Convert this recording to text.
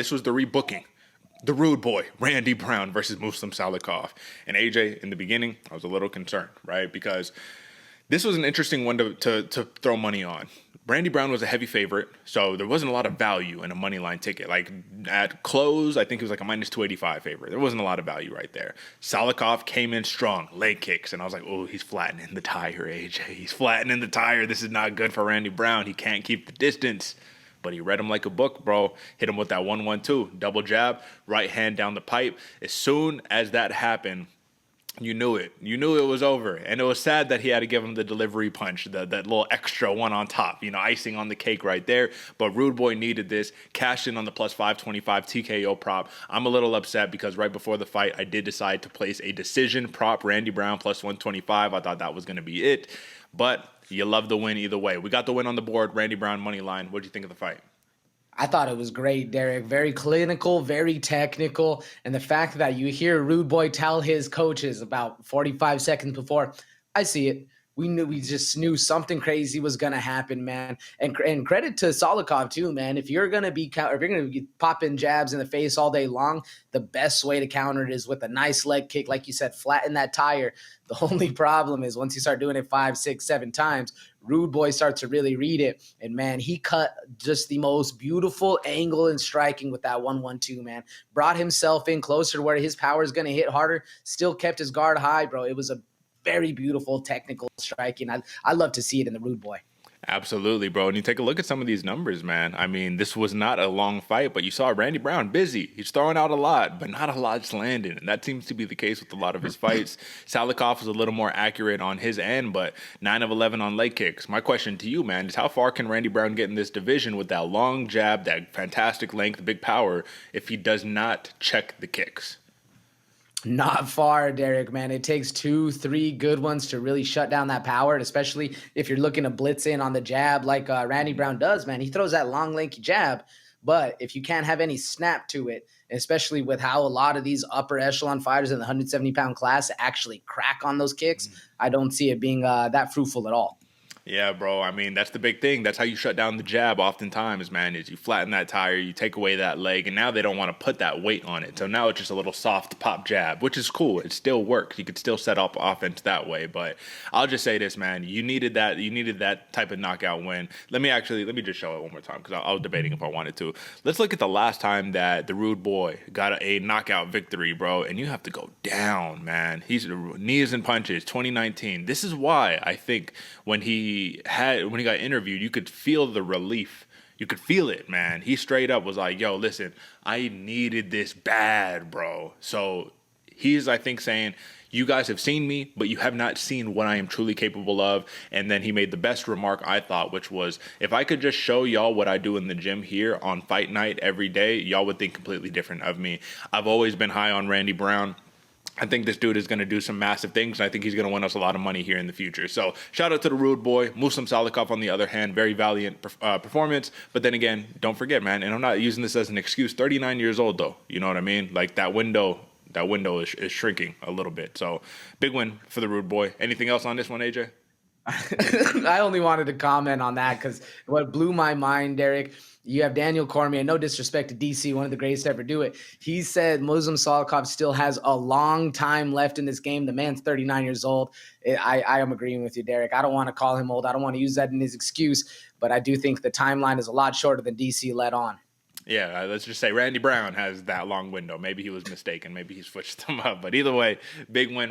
This was the rebooking. The Rude Boy, Randy Brown versus Muslim Salikhov. And AJ, in the beginning, I was a little concerned, right? Because this was an interesting one to throw money on. Randy Brown was a heavy favorite, so there wasn't a lot of value in a money line ticket. Like at close, I think it was like a minus 285 favorite. There wasn't a lot of value right there. Salikhov came in strong, leg kicks, and I was like, oh, he's flattening the tire, AJ. He's flattening the tire. This is not good for Randy Brown. He can't keep the distance. But he read him like a book, bro. Hit him with that 1-1-2, double jab, right hand down the pipe. As soon as that happened, you knew it. You knew it was over. And it was sad that he had to give him the delivery punch, that little extra one on top, icing on the cake right there. But Rude Boy needed this, cashed in on the plus 525 TKO prop. I'm a little upset because right before the fight, I did decide to place a decision prop, Randy Brown plus 125. I thought that was going to be it. But you love the win either way. We got the win on the board, Randy Brown money line. What do you think of the fight? I thought it was great, Derek. Very clinical, very technical. And the fact that you hear Rude Boy tell his coaches about 45 seconds before, I see it. We just knew something crazy was gonna happen, man. And credit to Salikhov too, man. If you're gonna be popping jabs in the face all day long, the best way to counter it is with a nice leg kick, like you said, flatten that tire. The only problem is once you start doing it 5, 6, 7 times, Rude Boy starts to really read it. And man, he cut just the most beautiful angle and striking with that 1-1-2, man. Brought himself in closer to where his power is gonna hit harder. Still kept his guard high, bro. It was a very beautiful technical striking. I love to see it in the Rude Boy. Absolutely, bro. And you take a look at some of these numbers, man. I mean, this was not a long fight, but you saw Randy Brown busy. He's throwing out a lot, but not a lot's landing. And that seems to be the case with a lot of his fights. Salikhov was a little more accurate on his end, but 9 of 11 on leg kicks. My question to you, man, is how far can Randy Brown get in this division with that long jab, that fantastic length, big power, if he does not check the kicks? Not far, Derek, man. It takes 2, 3 good ones to really shut down that power, and especially if you're looking to blitz in on the jab like Randy Brown does, man. He throws that long, lanky jab, but if you can't have any snap to it, especially with how a lot of these upper echelon fighters in the 170-pound class actually crack on those kicks, I don't see it being that fruitful at all. Yeah, bro. I mean, that's the big thing. That's how you shut down the jab oftentimes, man, is you flatten that tire, you take away that leg, and now they don't want to put that weight on it. So now it's just a little soft pop jab, which is cool. It still works. You could still set up offense that way. But I'll just say this, man. You needed that type of knockout win. Let me just show it one more time because I was debating if I wanted to. Let's look at the last time that the Rude Boy got a knockout victory, bro. And you have to go down, man. He's knees and punches, 2019. This is why I think when he got interviewed, you could feel the relief. You could feel it, man. He straight up was like, yo, listen, I needed this bad, bro. So he's, I think, saying, you guys have seen me, but you have not seen what I am truly capable of. And then he made the best remark, I thought, which was, if I could just show y'all what I do in the gym here on fight night every day, y'all would think completely different of me. I've always been high on Randy Brown. I think this dude is going to do some massive things, and I think he's going to win us a lot of money here in the future. So shout out to the Rude Boy. Muslim Salikhov, on the other hand, very valiant performance. But then again, don't forget, man, and I'm not using this as an excuse, 39 years old, though. You know what I mean? Like that window is shrinking a little bit. So big win for the Rude Boy. Anything else on this one, AJ? I only wanted to comment on that because what blew my mind, Derek, you have Daniel Cormier, no disrespect to DC, one of the greatest to ever do it. He said Muslim Salikhov still has a long time left in this game. The man's 39 years old. I am agreeing with you, Derek. I don't want to call him old. I don't want to use that in his excuse, but I do think the timeline is a lot shorter than DC let on. Yeah, let's just say Randy Brown has that long window. Maybe he was mistaken. Maybe he switched them up. But either way, big win.